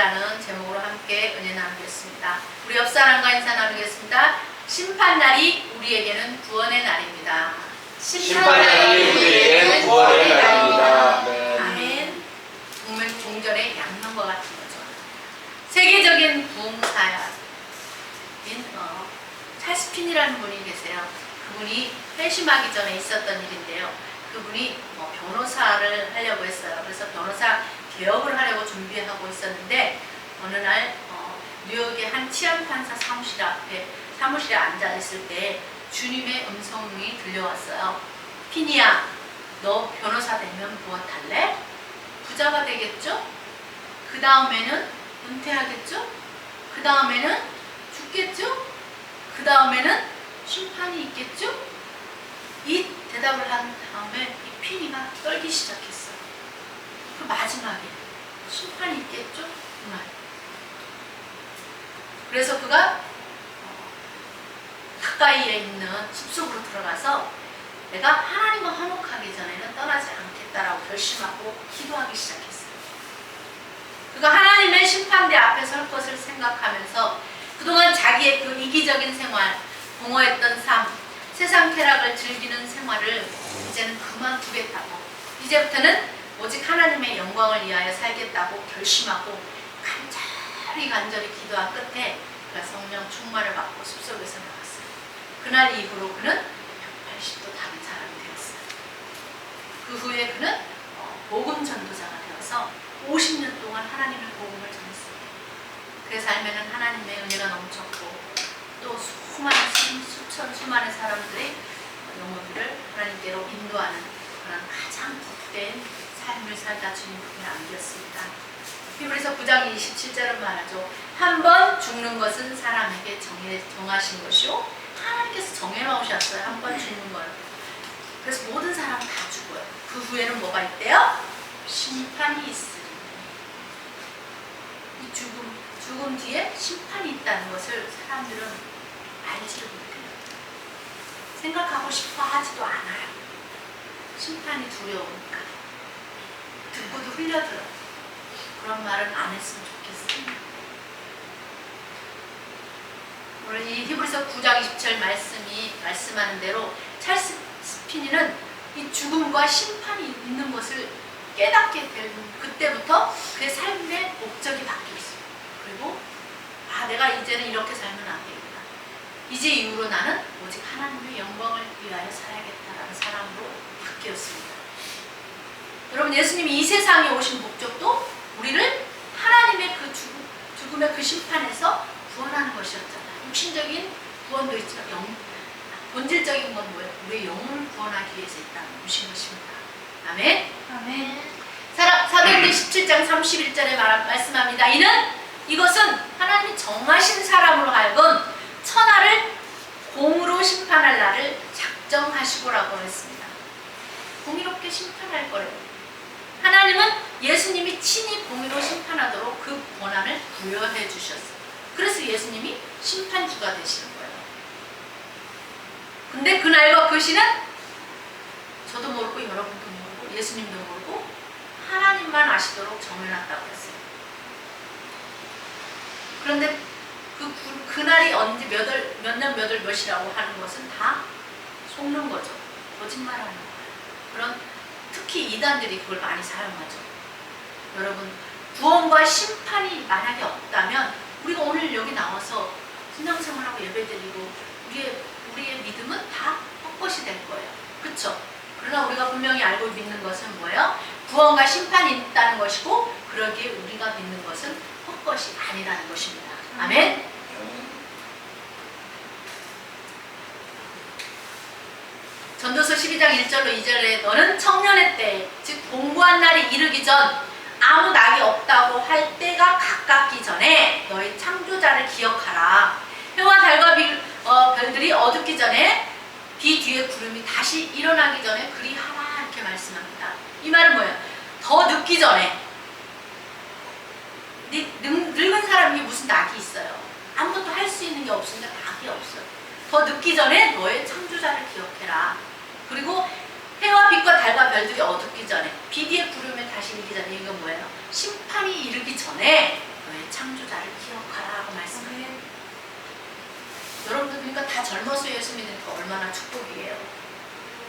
심판날이라는 제목으로 함께 은혜 나누겠습니다. 우리 옆 사람과 인사 나누겠습니다. 심판날이 우리에게는 구원의 날입니다. 심판날이 우리에게는 구원의 날입니다. 아멘. 정말 종전의 양면과 같은 거죠. 세계적인 부흥사인 찰스 핀이라는 분이 계세요. 그분이 회심하기 전에 있었던 일인데요. 그분이 변호사를 하려고 했어요. 그래서 변호사 개혁을 하려고 준비하고 있었는데 어느 날 뉴욕의 한 치안판사 사무실에 앉아 있을 때 주님의 음성이 들려왔어요. 핀이야, 너 변호사 되면 무엇할래? 부자가 되겠죠? 그 다음에는 은퇴하겠죠? 그 다음에는 죽겠죠? 그 다음에는 심판이 있겠죠? 이 대답을 한 다음에 이 핀이가 떨기 시작했어요. 그 마지막에 심판이 있겠죠? 그 말. 그래서 그가 가까이에 있는 숲속으로 들어가서 내가 하나님과 화목하기 전에는 떠나지 않겠다라고 결심하고 기도하기 시작했어요. 그가 하나님의 심판대 앞에 설 것을 생각하면서 그동안 자기의 그 이기적인 생활, 공허했던 삶, 세상 쾌락을 즐기는 생활을 이제는 그만두겠다고, 이제부터는 오직 하나님의 영광을 위하여 살겠다고 결심하고 간절히 기도한 끝에 그가 성령 충만을 받고 숲속에서 나왔어요. 그날 이후로 그는 180도 다른 사람이 되었어요. 그 후에 그는 복음 전도자가 되어서 50년 동안 하나님의 복음을 전했습니다. 그의 삶에는 하나님의 은혜가 넘쳤고 또 수많은 사람들의 영혼들을 하나님께로 인도하는 그런 가장 복된 삶을 살다 주님께 남겼습니다. 히브리서 9장 27절은 말하죠. 한 번 죽는 것은 사람에게 정하신 것이요, 하나님께서 정해놓으셨어요. 한 번 죽는 걸. 그래서 모든 사람 다 죽어요. 그 후에는 뭐가 있대요? 심판이 있으리. 이 죽음 뒤에 심판이 있다는 것을 사람들은 알지를 못해요. 생각하고 싶어 하지도 않아요. 심판이 두려우니까. 듣고도 흘려들어요. 그런 말은 안 했으면 좋겠어요. 오늘 이 히브리서 9장 20절 말씀하는 대로 찰스 핀이는 이 죽음과 심판이 있는 것을 깨닫게 된 그때부터 그의 삶의 목적이 바뀌었어요. 그리고 내가 이제는 이렇게 살면 안 되겠다. 이제 이후로 나는 오직 하나님의 영광을 위하여 살아야겠다라는 사람으로 바뀌었습니다. 여러분, 예수님이 이 세상에 오신 목적도 우리를 하나님의 그 죽음의 그 심판에서 구원하는 것이었잖아요. 육신적인 구원도 있지만 본질적인 건 뭐예요? 우리의 영혼을 구원하기 위해서 오신 것입니다. 아멘. 아멘. 사도행전 17장 31절에 말씀합니다. 이것은 하나님이 정하신 사람으로 하여금 천하를 공으로 심판할 날을 작정하시고라고 했습니다. 공의롭게 심판할 거래요. 하나님은 예수님이 친히 공의로 심판하도록 그 권한을 부여해 주셨어요. 그래서 예수님이 심판주가 되시는 거예요. 근데 그날과 그 시는 저도 모르고 여러분도 모르고 예수님도 모르고 하나님만 아시도록 정해놨다고 했어요. 그런데 그날이 언제 몇 년 몇이라고 하는 것은 다 속는 거죠. 거짓말하는 거예요. 특히 이단들이 그걸 많이 사용하죠. 여러분, 구원과 심판이 만약에 없다면 우리가 오늘 여기 나와서 신앙생활하고 예배드리고 우리의 믿음은 다 헛것이 될 거예요. 그렇죠? 그러나 우리가 분명히 알고 믿는 것은 뭐예요? 구원과 심판이 있다는 것이고 그러기에 우리가 믿는 것은 헛것이 아니라는 것입니다. 아멘. 전도서 12장 1절로 2절에 너는 청년의 때, 즉 공부한 날이 이르기 전 아무 낙이 없다고 할 때가 가깝기 전에 너희 창조자를 기억하라. 해와 달과 별들이 어둡기 전에 비 뒤에 구름이 다시 일어나기 전에 그리하라 이렇게 말씀합니다. 이 말은 뭐예요? 더 늦기 전에. 늙은 사람이 무슨 낙이 있어요? 아무것도 할 수 있는 게 없으니까 낙이 없어요. 더 늦기 전에 너의 창조자를 기억해라. 그리고 해와 빛과 달과 별들이 어둡기 전에, 비 뒤에 구름에 다시 일기 전에, 이건 뭐예요? 심판이 이르기 전에 너의 다 젊어서 예수 믿으니까 얼마나 축복이에요.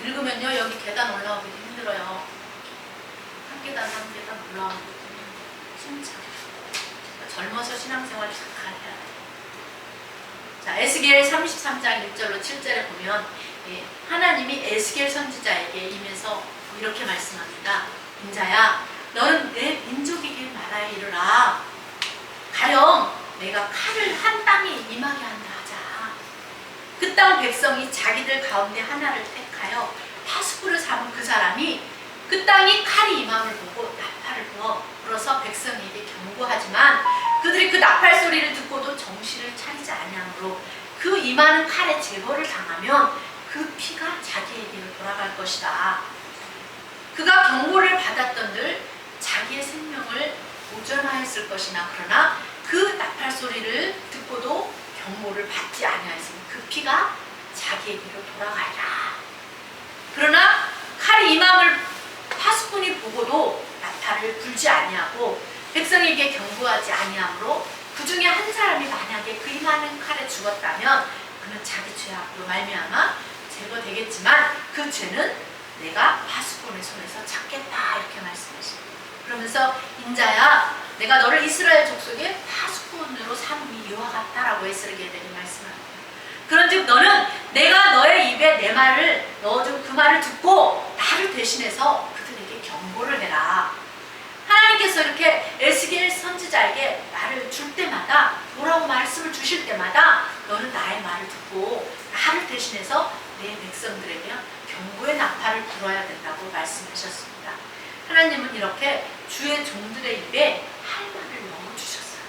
늙으면요 여기 계단 올라오기도 힘들어요. 한 계단 한 계단 올라오기도 힘차요. 젊어서 신앙생활 잘 해야 돼요. 자, 에스겔 33장 1절로 7절에 보면 하나님이 에스겔 선지자에게 임해서 이렇게 말씀합니다. 인자야, 너는 내 민족에게 말하여 이르라. 가령 내가 칼을 한 땅에 임하게 한다 하자. 그 땅 백성이 자기들 가운데 하나를 택하여 파수꾼을 삼은 그 사람이 그 땅이 칼이 임함을 보고 나팔을 불어서 백성에게 경고하지만 그들이 그 나팔 소리를 듣고도 정신을 차리지 아니하므로 그 임하는 칼에 제거를 당하면 그 피가 자기에게로 돌아갈 것이다. 그가 경고를 받았던들 자기의 생명을 보존하였을 것이나 그러나 그 나팔 소리를 듣고도 경고를 받지 아니하였으니 그 피가 자기에게로 돌아가리라. 그러나 칼이 임함을 파수꾼이 보고도 나팔을 불지 아니하고 백성에게 경고하지 아니하므로 그 중에 한 사람이 만약에 그 임하는 칼에 죽었다면 그는 자기 죄악으로 말미암아 제거되겠지만 그 죄는 내가 파수꾼의 손에서 찾겠다 이렇게 말씀하십니다. 그러면서 인자야, 내가 너를 이스라엘 족속의 파수꾼으로 삼음이 이와 같다라고 에스겔에게 말씀합니다. 그런즉 너는 내가 너의 입에 내 말을 넣어준 그 말을 듣고 나를 대신해서 그들에게 경고를 해라. 하나님께서 이렇게 에스겔 선지자에게 말을 줄 때마다 뭐라고 말씀을 주실 때마다 너는 나의 말을 듣고 나를 대신해서 내 백성들에게 경고의 나팔을 불어야 된다고 말씀하셨습니다. 하나님은 이렇게 주의 종들의 입에 할 말을 넣어주셨어요.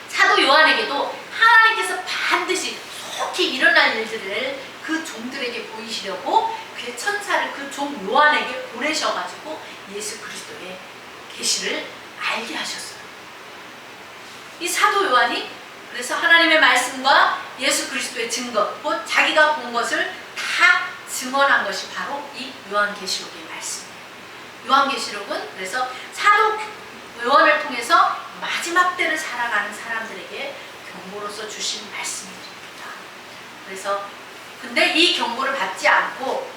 사도 요한에게도 하나님께서 반드시 속히 일어날 일들을 그 종들에게 보이시려고 그의 천사를 그 종 요한에게 보내셔가지고 예수 그리스도의 계시를 알게 하셨어요. 이 사도 요한이 그래서 하나님의 말씀과 예수 그리스도의 증거, 곧 자기가 본 것을 다 증언한 것이 바로 이 요한계시록의 말씀이에요. 요한계시록은 그래서 사도 요한을 통해서 마지막 때를 살아가는 사람들에게 경고로서 주신 말씀입니다. 그래서 근데 이 경고를 받지 않고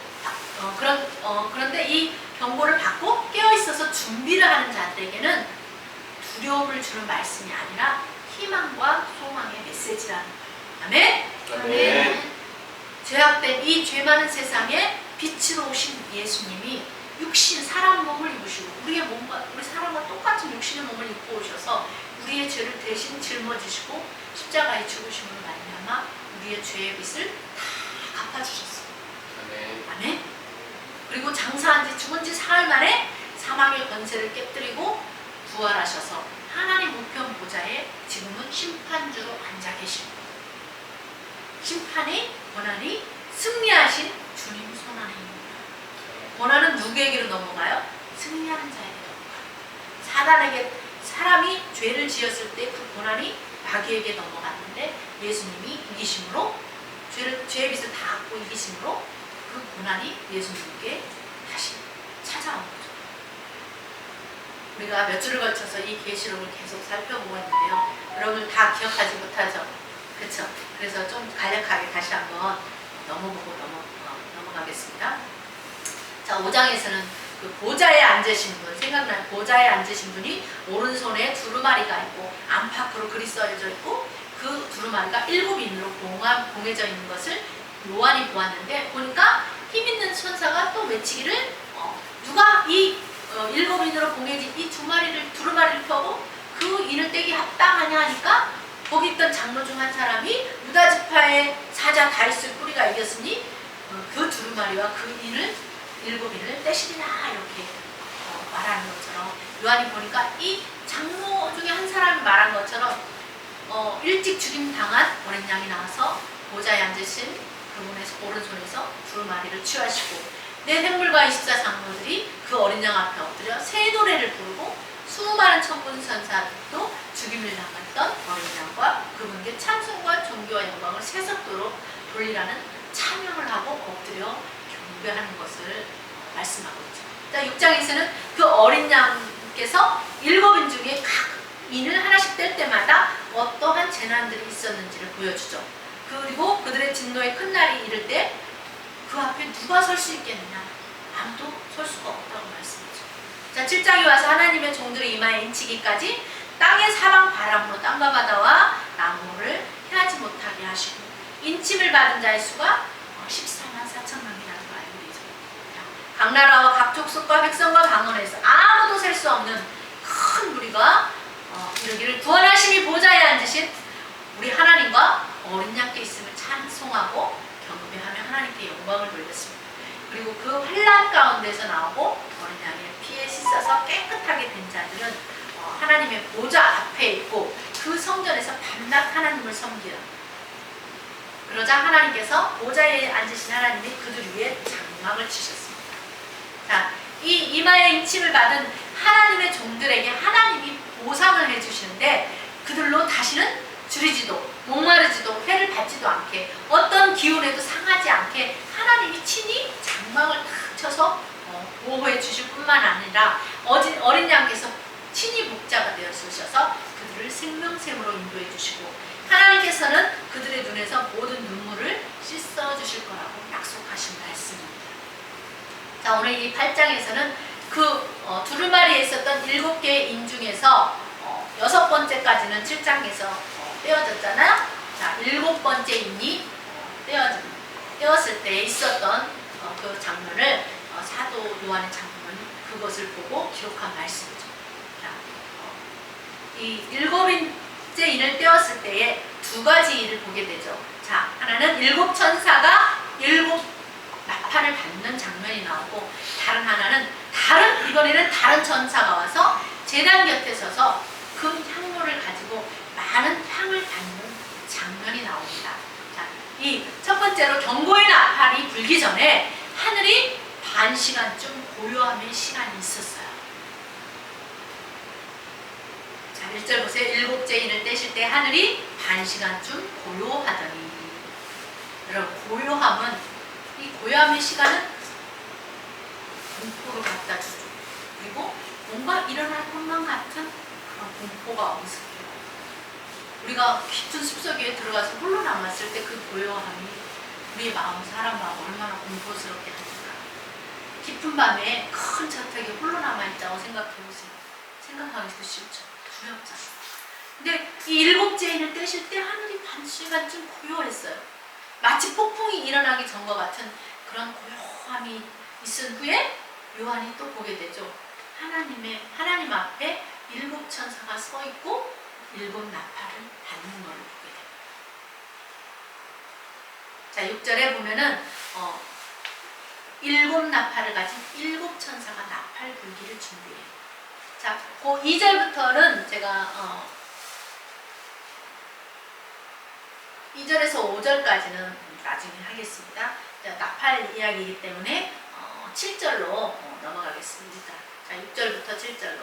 그런데 이 경고를 받고 깨어있어서 준비를 하는 자들에게는 두려움을 주는 말씀이 아니라 희망과 소망의 메시지라는 거예요. 아멘? 아멘. 죄악된 이 죄 많은 세상에 빛으로 오신 예수님이 육신 사람 몸을 입으시고 우리 사람과 똑같은 육신의 몸을 입고 오셔서 우리의 죄를 대신 짊어지시고 십자가에 죽으심으로 말미암아 우리의 죄의 빚을 다 갚아주셨어요. 아멘. 아멘. 그리고 장사한 지 죽은 지 사흘 만에 사망의 권세를 깨뜨리고 부활하셔서 하나님 우편 보좌에 지금은 심판주로 앉아 계십니다. 심판의 권한이 승리하신 주님 손안에 있습니다. 권한은 누구에게로 넘어가요? 승리하는 자에게 넘어가요. 사단에게 사람이 죄를 지었을 때 그 권한이 마귀에게 넘어갔는데 예수님이 이기심으로 죄의 빚을 다 갖고 이기심으로 그 고난이 예수님께 다시 찾아온 거죠. 우리가 몇 주를 거쳐서 이 계시록을 계속 살펴보고 있는데요. 여러분 다 기억하지 못하죠? 그렇죠? 그래서 좀 간략하게 다시 한번 넘어가겠습니다. 자, 5장에서는 그 보좌에 앉으신 분, 생각나요? 보좌에 앉으신 분이 오른손에 두루마리가 있고 안팎으로 글이 써져 있고 그 두루마리가 7인으로 봉해져 있는 것을 요한이 보았는데 보니까 힘있는 천사가 또 외치기를 누가 이 7인으로 봉해진 이 두루마리를 펴고 그 인을 떼기 합당하냐 하니까 거기 있던 장로 중 한 사람이 유다 지파의 사자 다윗의 뿌리가 이겼으니 그 두루마리와 그 인을 7인을 떼시리라 이렇게 말하는 것처럼 요한이 보니까 이 장로 중에 한 사람이 말한 것처럼 일찍 죽임 당한 어린 양이 나와서 보좌에 앉으신 그분의 오른손에서 두루마리를 취하시고 내 생물과 24 장로들이 그 어린 양 앞에 엎드려 새 노래를 부르고 수많은 천군 천사도 죽임을 당했던 어린 양과 그분께 찬송과 존귀와 영광을 세속도로 돌리라는 찬양을 하고 엎드려 경배하는 것을 말씀하고 있죠. 자, 6장에서는 그 어린 양께서 7인 중에 각 인을 하나씩 뗄 때마다 어떠한 재난들이 있었는지를 보여주죠. 그리고 그들의 진노의 큰 날이 이를 때 그 앞에 누가 설 수 있겠느냐? 아무도 설 수가 없다고 말씀하죠. 자, 7장에 와서 하나님의 종들의 이마에 인치기까지 땅의 사방 바람으로 땅과 바다와 나무를 해하지 못하게 하시고 인침을 받은 자의 수가 14만 4천 명이라는 걸 알고 계죠. 각 나라와 각 족속과 백성과 방언에서 아무도 셀 수 없는 큰 무리가 이르기를 구원하심이 보좌에 앉으신 우리 하나님과 어린 양께 있음을 찬송하고 경배하며 하나님께 영광을 돌렸습니다. 그리고 그 환난 가운데서 나오고 어린 양의 피에 씻어서 깨끗하게 된 자들은 하나님의 보좌 앞에 있고 그 성전에서 밤낮 하나님을 섬기는, 그러자 하나님께서 보좌에 앉으신 하나님이 그들 위에 장막을 치셨습니다. 자, 이 이마에 인침을 받은 하나님의 종들에게 하나님이 보상을 해주시는데 그들로 다시는 줄이지도 목마르지도 회를 받지도 않게 어떤 기운에도 상하지 않게 하나님이 친히 장막을 탁 쳐서 보호해 주실 뿐만 아니라 어린 양께서 친히 목자가 되어 주셔서 그들을 생명샘으로 인도해 주시고 하나님께서는 그들의 눈에서 모든 눈물을 씻어 주실 거라고 약속하신 말씀입니다. 자, 오늘 이 8장에서는 그 두루마리에 있었던 7개의 인 중에서 6번째까지는 7장에서 떼어졌잖아요. 자, 7번째 인이 떼었을 때 있었던 그 장면을 사도 요한의 장면은 그것을 보고 기록한 말씀이죠. 자, 이 7번째 인을 떼었을 때에 두 가지 일을 보게 되죠. 자, 하나는 7 천사가 7 나팔을 받는 장면이 나오고, 다른 하나는 이번에는 다른 천사가 와서 제단 곁에 서서 금 향로를 가지고 많은 향을 받는 장면이 나옵니다. 자, 이 첫 번째로 경고의 나팔이 불기 전에 하늘이 반 시간쯤 고요함의 시간이 있었어요. 자, 1절 보세요. 7째 인을 떼실 때 하늘이 반 시간쯤 고요하더니. 여러분, 고요함은, 이 고요함의 시간은 공포를 갖다 주죠. 그리고 뭔가 일어날 것만 같은 그런 공포가 엄습해요. 우리가 깊은 숲속에 들어가서 홀로 남았을 때 그 고요함이 우리의 마음, 사람 마음 얼마나 공포스럽게 하는가. 깊은 밤에 큰 저택에 홀로 남아있다고 생각해보세요. 생각하기도 싫죠. 두렵잖아요. 근데 이 7째 인을 떼실 때 하늘이 반 시간쯤 고요했어요. 마치 폭풍이 일어나기 전과 같은 그런 고요함이 있은 후에 요한이 또 보게 되죠. 하나님 앞에 7 천사가 서 있고 7 나팔을 받는 것을 보게 됩니다. 자, 6절에 보면은 7 나팔을 가진 7 천사가 나팔 불기를 준비해요. 자, 그 2절부터는 제가 2절에서 5절까지는 나중에 하겠습니다. 자, 나팔 이야기이기 때문에 7절로 넘어가겠습니다. 자, 6절부터 7절로.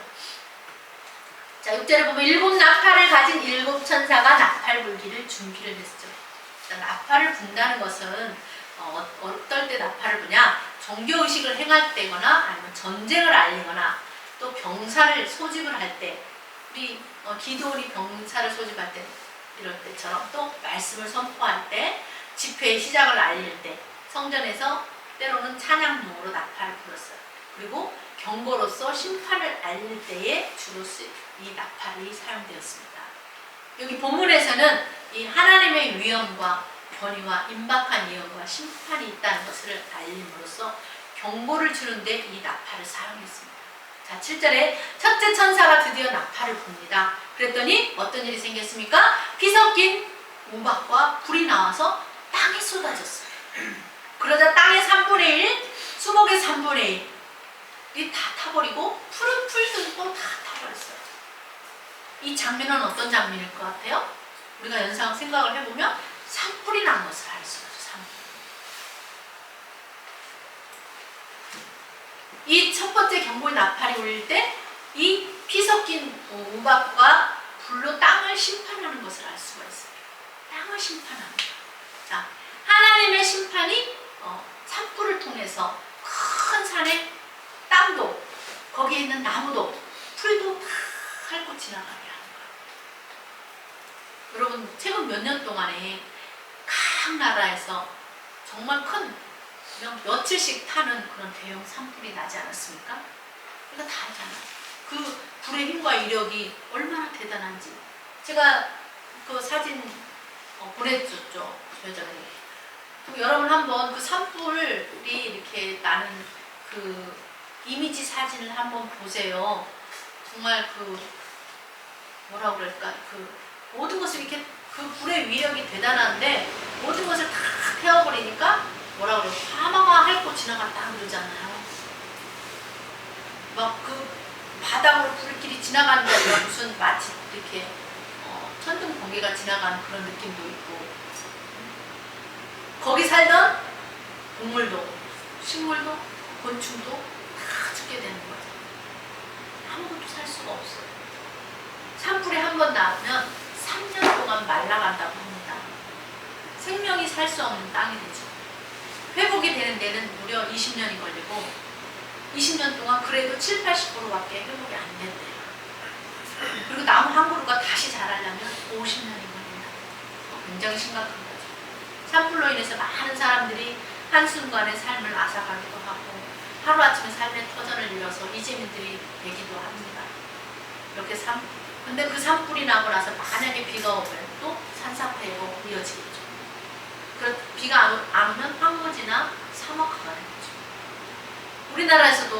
자, 6절에 보면 7 나팔을 가진 7 천사가 나팔 불기를 준비를 했죠. 자, 나팔을 분다는 것은 어떨 때 나팔을 부냐? 종교의식을 행할 때거나 아니면 전쟁을 알리거나 또 병사를 소집을 할 때, 우리 기도원이 병사를 소집할 때 이럴 때처럼, 또 말씀을 선포할 때, 집회의 시작을 알릴 때, 성전에서 때로는 찬양용으로 나팔을 불었어요. 그리고 경고로서 심판을 알릴 때에 주로 이 나팔이 사용되었습니다. 여기 본문에서는 이 하나님의 위엄과 권위와 임박한 예언과 심판이 있다는 것을 알림으로써 경고를 주는데 이 나팔을 사용했습니다. 자, 7절에 첫째 천사가 드디어 나팔을 붑니다. 그랬더니 어떤 일이 생겼습니까? 피 섞인 우박과 불이 나와서 땅에 쏟아졌어요. 그러자 땅의 3분의 1, 수목의 3분의 1이 다 타버리고 풀은 풀들고 다 타버렸어요. 이 장면은 어떤 장면일 것 같아요? 우리가 연상 생각을 해보면 산불이 난 것을 알 수가 있어요. 산불. 이 첫 번째 경고의 나팔이 울릴 때 이 피 섞인 우박과 불로 땅을 심판하는 것을 알 수가 있어요. 땅을 심판합니다. 자, 하나님의 심판이 산불을 통해서 큰 산의 땅도, 거기에 있는 나무도, 풀도 다 핥고 지나가게 하는 거예요. 여러분, 최근 몇 년 동안에 각 나라에서 정말 큰 그냥 며칠씩 타는 그런 대형 산불이 나지 않았습니까? 이거 다 알잖아요. 그 불의 힘과 이력이 얼마나 대단한지. 제가 그 사진 보내줬죠. 여자분이. 여러분 한번 그 산불이 이렇게 나는 그 이미지 사진을 한번 보세요. 정말 그 뭐라 그럴까, 그 모든 것을 이렇게 그 불의 위력이 대단한데 모든 것을 다 태워버리니까 뭐라 그래요? 화마가 핥고 지나갔다 그러잖아요. 막 그 바닥으로 불길이 지나가는 게 아니라 무슨 마치 이렇게 천둥 번개가 지나가는 그런 느낌도 있고, 거기 살던 동물도 식물도 곤충도 다 죽게 되는 거죠. 아무것도 살 수가 없어요. 산불이 한 번 나오면 3년 동안 말라간다고 합니다. 생명이 살 수 없는 땅이 되죠. 회복이 되는 데는 무려 20년이 걸리고 20년 동안 그래도 7, 80%밖에 회복이 안 된대요. 그리고 나무 한 그루가 다시 자라려면 50년이 걸린다. 굉장히 심각한 거죠. 산불로 인해서 많은 사람들이 한순간에 삶을 앗아가기도 하고 하루아침에 삶의 터전을 잃어서 이재민들이 되기도 합니다. 이렇게 근데 그 산불이 나고 나서 만약에 비가 오면 또 산사태로 이어지겠죠. 비가 안 오면 황무지나 사막화가 되는 거죠. 우리나라에서도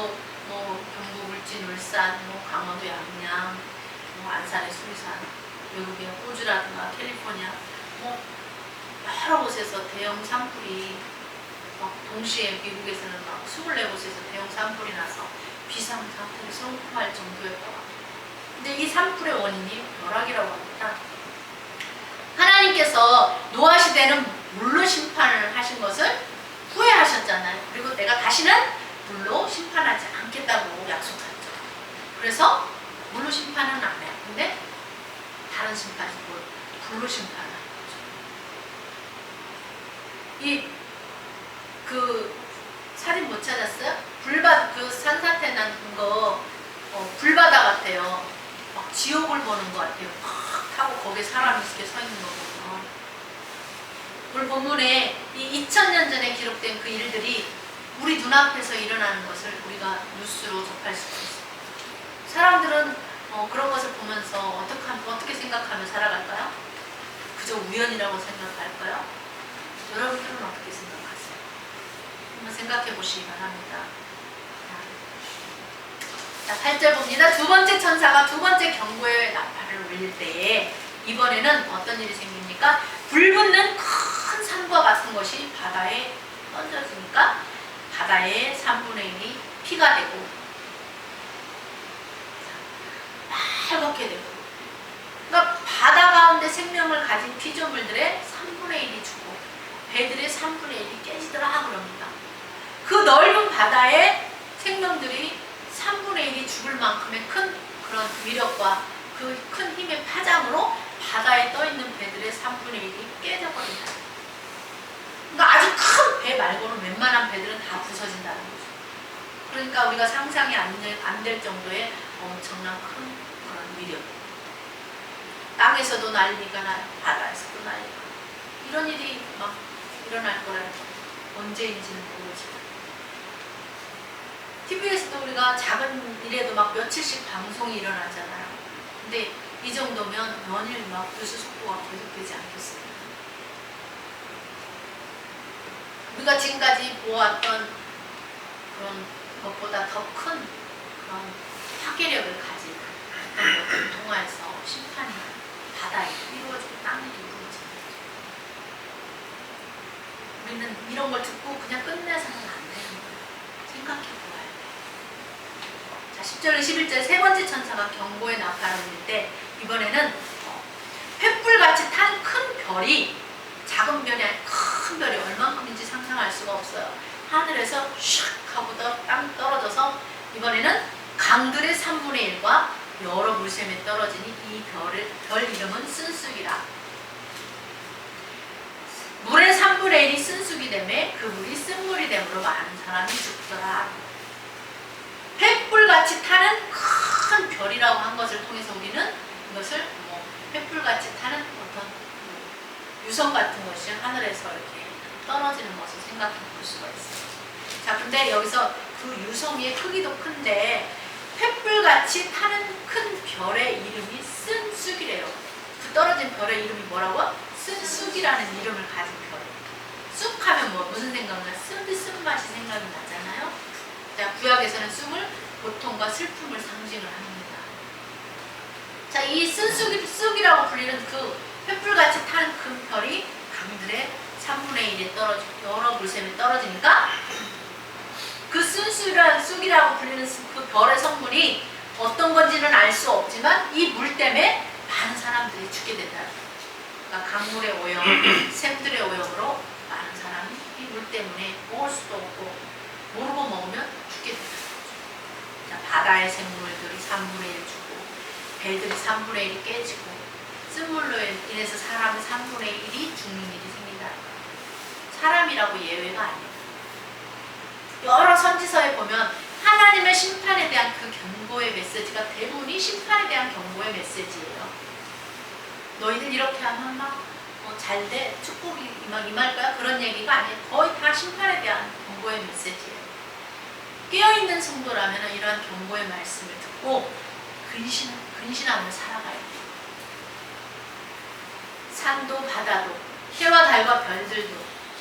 뭐 경북 울진, 울산, 뭐 강원도 양양, 뭐 안산의 수리산, 외국의 호주라든가 캘리포니아, 뭐 여러 곳에서 대형 산불이 막 동시에 미국에서는 막 24곳에서 대형 산불이 나서 비상사태를 선포할 정도였다고 합니다. 근데 이 산불의 원인이 벼락이라고 합니다. 하나님께서 노아 시대는 물로 심판을 하신 것을 후회하셨잖아요. 그리고 내가 다시는 물로 심판하지 않겠다고 약속했죠. 그래서 물로 심판은 안 해요. 근데 다른 심판이 불로 심판을 하는 거죠. 그 사진 못 찾았어요? 그 산사태 난 거 불바다 같아요. 막 지옥을 보는 것 같아요. 막 타고 거기에 사람이 이렇게 서 있는 거 보면. 오늘 본문에 이 2000년 전에 기록된 그 일들이 우리 눈앞에서 일어나는 것을 우리가 뉴스로 접할 수가 있어요. 사람들은 그런 것을 보면서 어떻게 생각하며 살아갈까요? 그저 우연이라고 생각할까요? 여러분들은 어떻게 생각하세요? 한번 생각해 보시기 바랍니다. 자, 8절 봅니다. 두 번째 천사가 두 번째 경고의 나팔을 울릴 때에 이번에는 어떤 일이 생깁니까? 불붙는 큰 산과 같은 것이 바다에 던져지니까 바다의 3분의 1이 피가 되고 빨갛게 되고, 그러니까 바다 가운데 생명을 가진 피조물들의 3분의 1이 죽고 배들의 3분의 1이 깨지더라 그럽니다. 그 넓은 바다에 생명들이 3분의 1이 죽을 만큼의 큰 그런 위력과 그 큰 힘의 파장으로 바다에 떠있는 배들의 3분의 1이 깨져버린다. 그러니까 아주 큰 배 말고는 웬만한 배들은 다 부서진다는 거죠. 그러니까 우리가 상상이 안 될 정도의 엄청난 큰 그런 위력. 땅에서도 난리가 나요. 바다에서도 난리가 나요. 이런 일이 막 일어날 거라는 언제인지는 모르지만 TV에서도 우리가 작은 일에도 막 며칠씩 방송이 일어나잖아요. 근데 이 정도면 연일 막 뉴스 속보가 계속되지 않겠습니까? 우리가 지금까지 보았던 그런 것보다 더 큰 그런 파괴력을 가진 어떤 것들 동화에서 심판이 바다에 이루어지고 땅에 이루어지는 거죠. 우리는 이런 걸 듣고 그냥 끝내서는 안 되는 거예요. 생각해 보아야 돼요. 자, 10절, 11절 세 번째 천사가 경고의 나팔을 울릴 때 이번에는 횃불같이 탄 큰 별이, 작은 별이 아닌 큰 별이 얼만큼인지 상상할 수가 없어요. 하늘에서 슉 하고 땅 떨어져서 이번에는 강들의 3분의 1과 여러 물샘에 떨어지니 이 별 이름은 쓴쑥이라. 물의 3분의 1이 쓴쑥이 되매 그 물이 쓴물이 되므로 많은 사람이 죽더라. 횃불같이 타는 큰 별이라고 한 것을 통해서 우리는 이것을 횃불같이 타는 어떤 유성 같은 것이 하늘에서 이렇게 떨어지는 것을 생각해 볼 수가 있어요. 자, 근데 여기서 그 유성의 크기도 큰데 횃불같이 타는 큰 별의 이름이 쓴쑥이래요. 그 떨어진 별의 이름이 뭐라고? 쓴쑥이라는 이름을 가진 별. 쑥 하면 뭐 무슨 생각나? 쓴맛이 생각이 나잖아요. 자, 구약에서는 쑥을 고통과 슬픔을 상징을 합니다. 자, 이 쓴쑥이라고 불리는 그 횃불같이 타는 큰 별이 강들의 3분의 1에 여러 물샘에 떨어지니까 그 쑥이라고 불리는 그 별의 성분이 어떤 건지는 알 수 없지만 이 물 때문에 많은 사람들이 죽게 된다. 그러니까 강물의 오염, 샘들의 오염으로 많은 사람이 이 물 때문에 먹을 수도 없고 모르고 먹으면 죽게 된다. 자, 바다의 생물들이 3분의 1 죽고 배들이 3분의 1이 깨지고 쓴물로 인해서 사람의 3분의 1이 죽는 일이 생긴다. 사람이라고 예외가 아니에요. 여러 선지서에 보면 하나님의 심판에 대한 그 경고의 메시지가 대부분이 심판에 대한 경고의 메시지예요. 너희들 이렇게 하면 막 잘 돼, 축복이 임할 거야, 그런 얘기가 아니에요. 거의 다 심판에 대한 경고의 메시지예요. 깨어있는 성도라면 이러한 경고의 말씀을 듣고 근신하며 살아가야 돼요. 산도 바다도 해와 달과 별들도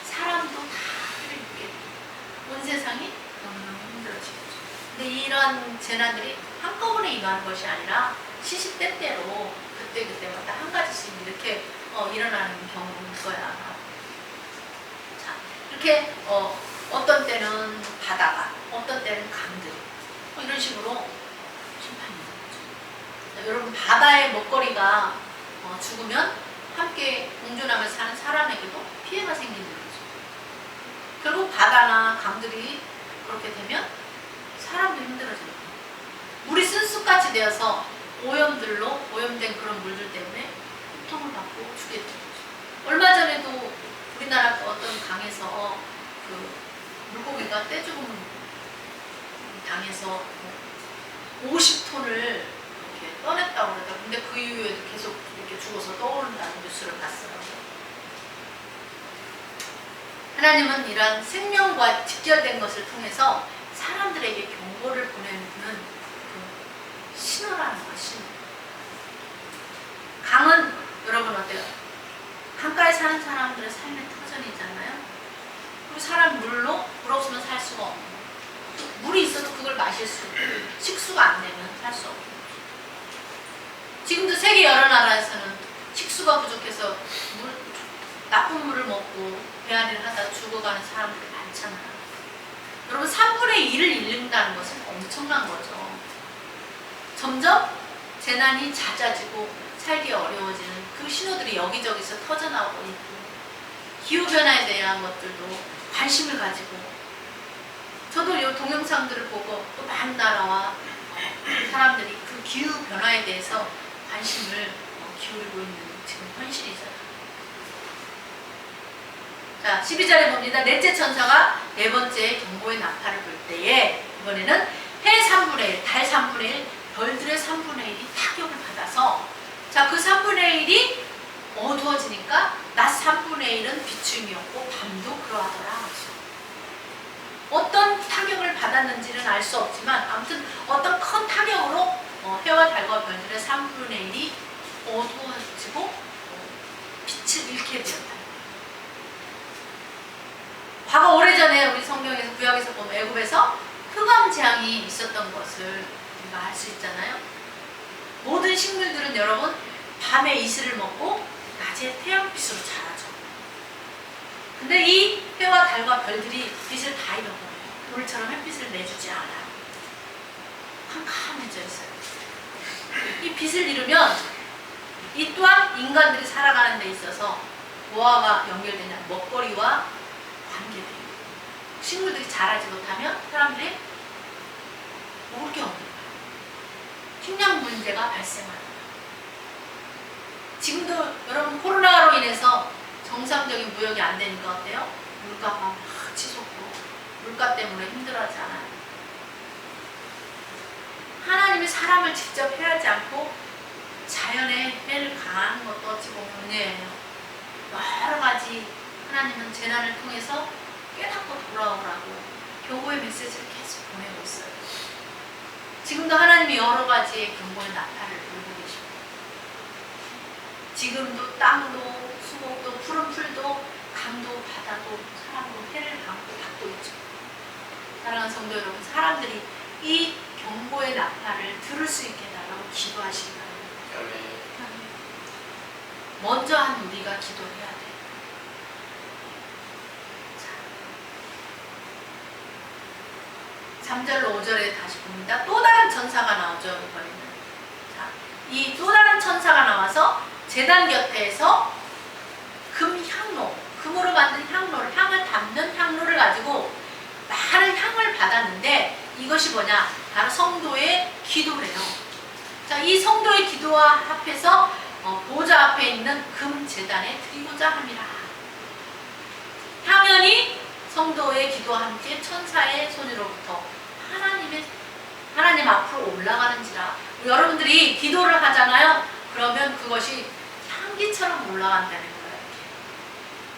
사람도 다 해를 입게 돼요. 온 세상이 너무너무 힘들어지겠죠. 근데 이런 재난들이 한꺼번에 임하는 것이 아니라 시시때때로 그때마다 한 가지씩 이렇게 일어나는 경우인 거야. 자, 이렇게 어떤 때는 바다가, 어떤 때는 강들이 이런 식으로 심판이 있는 거죠. 자, 여러분, 바다의 먹거리가 죽으면 함께 공존하면서 사는 사람에게도 피해가 생기는 거죠. 결국 바다나 강들이 그렇게 되면 사람도 힘들어져요. 물이 쓴쑥같이 되어서 오염된 그런 물들 때문에 고통을 받고 죽게 되는 거죠. 얼마 전에도 우리나라 어떤 강에서 그 물고기가 떼죽음 당해서 50톤을 이렇게 떠냈다고 그러더라고요. 근데 그 이후에도 계속 이렇게 죽어서 떠오른다는 뉴스를 봤어요. 하나님은 이런 생명과 직결된 것을 통해서 사람들에게 경고를 보내는 그 신호라는 거예요. 신호. 강은 여러분 어때요? 강가에 사는 사람들의 삶의 터전이잖아요. 그리고 사람 물 없으면 살 수가 없는 거예요. 물이 있어도 그걸 마실 수 없고 식수가 안 되면 살 수 없는 거예요. 지금도 세계 여러 나라에서는 식수가 부족해서 나쁜 물을 먹고 배앓이를 하다 죽어가는 사람들이 많잖아요. 여러분, 3분의 1을 잃는다는 것은 엄청난 거죠. 점점 재난이 잦아지고 살기 어려워지는 그 신호들이 여기저기서 터져나오고 있고, 기후변화에 대한 것들도 관심을 가지고, 저도 이 동영상들을 보고 또 많은 나라와 사람들이 그 기후변화에 대해서 관심을 기울이고 있는 지금 현실이잖아요. 자, 12절에 봅니다. 넷째 천사가 네 번째 경고의 나팔을 불 때에 이번에는 해 3분의 1, 달 3분의 1, 별들의 3분의 1이 타격을 받아서, 자, 그 3분의 1이 어두워지니까 낮 3분의 1은 비춤이었고 밤도 그러하더라. 어떤 타격을 받았는지는 알 수 없지만 아무튼 어떤 큰 타격으로 해와 달과 별들의 3분의 1이 어두워지고 빛을 잃게 되었다. 과거 오래전에 우리 성경에서 구약에서 보면 애굽에서 흑암 재앙이 있었던 것을 우리가 알 수 있잖아요. 모든 식물들은 여러분 밤에 이슬을 먹고 낮에 태양빛으로 자라죠. 근데 이 해와 달과 별들이 빛을 다 잃어버려요. 우리처럼 햇빛을 내주지 않아요. 캄캄해져 있어요. 이 빛을 잃으면 이 또한 인간들이 살아가는 데 있어서 뭐와가 연결되냐, 먹거리와 관계돼요. 식물들이 자라지 못하면 사람들이 먹을 게 없는 거예요. 식량 문제가 발생하는 거예요. 지금도 여러분 코로나로 인해서 정상적인 무역이 안 되니까 어때요? 물가가 막 치솟고 물가 때문에 힘들어하지 않아요. 하나님이 사람을 직접 해하지 않고 자연의 해를 가하는 것도 어찌 보면 은혜예요. 여러 가지 하나님은 재난을 통해서 깨닫고 돌아오라고 경고의 메시지를 계속 보내고 있어요. 지금도 하나님이 여러 가지의 경고의 나팔을 불고 계십니다. 지금도 땅도 수목도 푸른 풀도 강도 바다도 사람도 해를 받고 있죠. 사랑하는 성도 여러분, 사람들이 이 경고의 나팔을 들을 수 있게 해달라고 기도하시기 바랍니다. 아멘. 먼저 한 우리가 기도해야 돼. 자, 3절로 5절에 다시 봅니다. 또 다른 천사가 나오죠. 이번에는. 자, 이 또 다른 천사가 나와서 제단 곁에서 금향로, 금으로 만든 향로를, 향을 담는 향로를 가지고 많은 향을 받았는데 이것이 뭐냐? 바로 성도의 기도래요. 자, 이 성도의 기도와 합해서 보좌 앞에 있는 금 제단에 드리고자 함이라. 향연이 성도의 기도와 함께 천사의 손으로부터 하나님 앞으로 올라가는지라. 여러분들이 기도를 하잖아요. 그러면 그것이 향기처럼 올라간다는 거예요.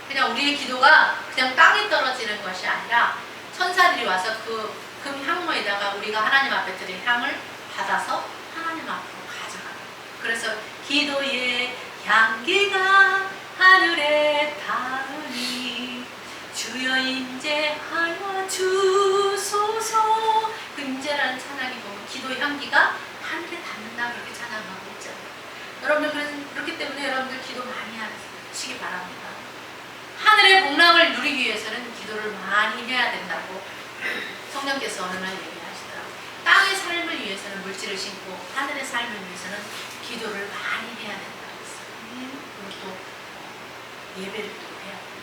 그냥 우리의 기도가 그냥 땅에 떨어지는 것이 아니라 천사들이 와서 그 금 향로에다가 우리가 하나님 앞에 드린 향을 받아서 하나님 앞으로 가져가요. 그래서 기도의 향기가 하늘에 닿으니 주여 임재하여 주소서. 그 임재라는 찬양이 보면 기도의 향기가 하늘에 닿는다 그렇게 찬양하고 있잖아요. 여러분들 그렇기 때문에 여러분들 기도 많이 하시기 바랍니다. 하늘의 복락을 누리기 위해서는 기도를 많이 해야 된다고 성령께서 어느 날 얘기하시더라고요. 땅의 삶을 위해서는 물질을 심고 하늘의 삶을 위해서는 기도를 많이 해야 된다고 했어요. 그리고 또 예배를 또 해야 돼요.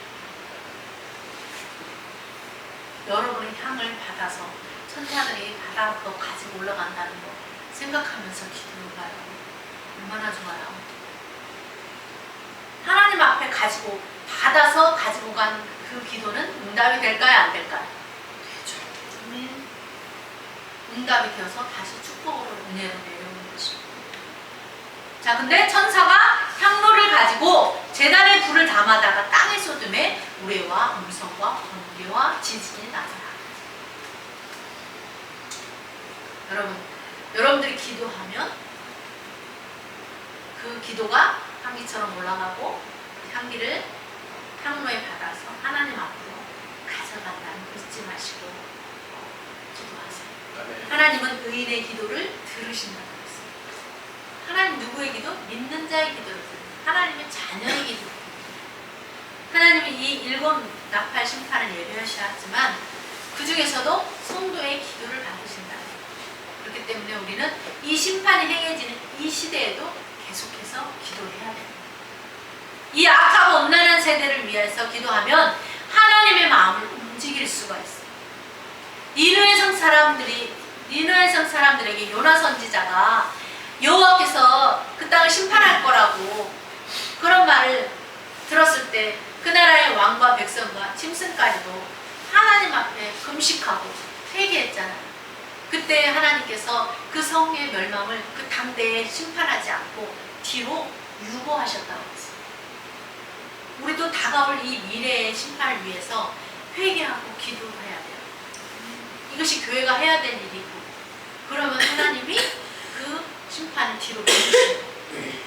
여러분의 향을 받아서 천사들이 바다로 가지고 올라간다는 거 생각하면서 기도를 봐요. 얼마나 좋아요. 하나님 앞에 받아서 가지고 간 그 기도는 응답이 될까요? 안 될까요? 되죠. 응답이 되어서 다시 축복으로 은혜로 내려오는 것입니다. 자, 근데 천사가 향로를 가지고 제단에 불을 담아다가 땅에 쏟음에 우레와 음성과 번개와 지진이 나더라. 여러분들이 기도하면 그 기도가 향기처럼 올라가고 향기를 향로에 받아서 하나님 앞으로 가져간다는 거 잊지 마시고 기도하세요. 아멘. 하나님은 의인의 기도를 들으신다고 했어요. 하나님 누구의 기도? 믿는 자의 기도를 들으세요. 하나님의 자녀의 기도를 들으세요. 하나님이 이 일곱 나팔 심판을 예배하셨지만 그 중에서도 성도의 기도를 받으신다. 그렇기 때문에 우리는 이 심판이 행해지는 이 시대에도 계속해서 기도해야 됩니다. 이 악하고 음란한 세대를 위해서 기도하면 하나님의 마음을 움직일 수가 있어요. 니느웨 성 사람들에게 요나 선지자가 여호와께서 그 땅을 심판할 거라고 그런 말을 들었을 때 그 나라의 왕과 백성과 짐승까지도 하나님 앞에 금식하고 회개했잖아요. 그때 하나님께서 그 성의 멸망을 그 당대에 심판하지 않고 뒤로 유보하셨다고 했어요. 우리도 다가올 이 미래의 심판을 위해서 회개하고 기도해야 돼요. 이것이 교회가 해야 될 일이고, 그러면 하나님이 그 심판을 뒤로 미루시는 거예요.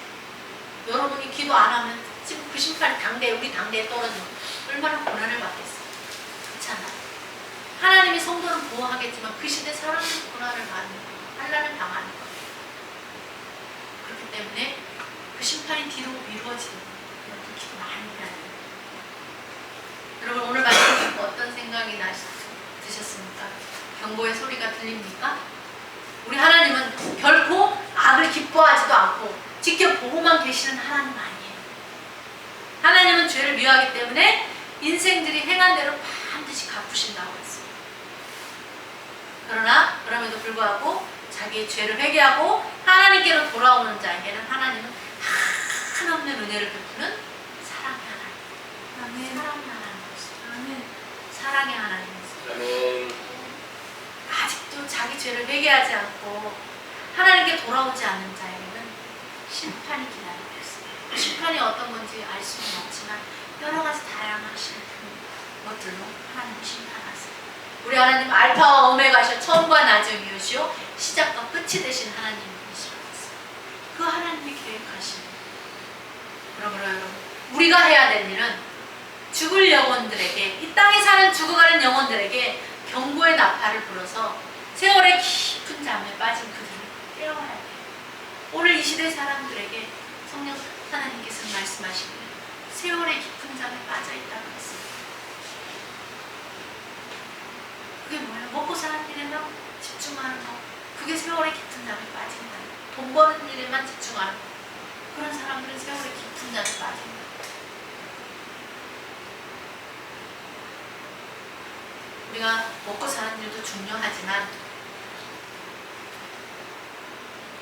여러분이 기도 안 하면 지금 그 심판이 우리 당대에 떨어지면 얼마나 고난을 받겠어요. 그렇잖아요. 하나님이 성도를 보호하겠지만 그 시대 사람들이 고난을 받는 거예요. 환난을 당하는 거예요. 그렇기 때문에 그 심판이 뒤로 미루어지는 거예요. 여러분 기도 많이 해야 돼요. 여러분 오늘 말씀 듣고 어떤 생각이 드셨습니까? 경고의 소리가 들립니까? 우리 하나님은 결코 악을 기뻐하지도 않고 지켜보고만 계시는 하나님 아니에요. 하나님은 죄를 미워하기 때문에 인생들이 행한 대로 반드시 갚으신다고 했어요. 그럼에도 불구하고 자기의 죄를 회개하고 하나님께로 돌아오는 자에게는 하나님은 한없는 은혜를 베푸는 사랑의 하나님. 아멘. 사랑의 하나님이시죠. 아멘. 사랑의 하나님이시죠. 아멘. 아직도 자기 죄를 회개하지 않고 하나님께 돌아오지 않는 자에게는 심판이 기다리고 있습니다. 심판이 어떤 건지 알 수는 없지만 여러 가지 다양한 것들로 하나님이 심판하세요. 우리 하나님 알파와 오메가시오, 처음과 나중이시오, 시작과 끝이 되신 하나님이시라서 그 하나님이 계획하시는. 그러므로 여러분, 우리가 해야 될 일은 죽을 영혼들에게, 이 땅에 사는 죽어가는 영혼들에게 경고의 나팔을 불어서 세월의 깊은 잠에 빠진 그들을 깨워야 돼요. 오늘 이 시대 사람들에게 성령 하나님께서 말씀하시기를 세월의 깊은 잠에 빠져 있다고 했습니다. 그게 뭐예요? 먹고 사는 일에만 집중하는 거. 그게 세월의 깊은 잠에 빠진다. 돈 버는 일에만 집중하는 거. 그런 사람들은 세월의 깊은 잠에 빠진다. 우리가 먹고 사는 일도 중요하지만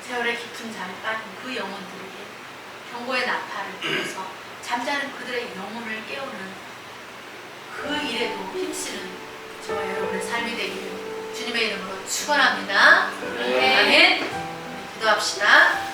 세월의 깊은 잠에 빠진 그 영혼들에게 경고의 나팔을 불어서 잠자는 그들의 영혼을 깨우는 그 일에도 힘쓰는 저와 여러분의 삶이 되기를 주님의 이름으로 축원합니다. 아멘. 아멘. 기도합시다.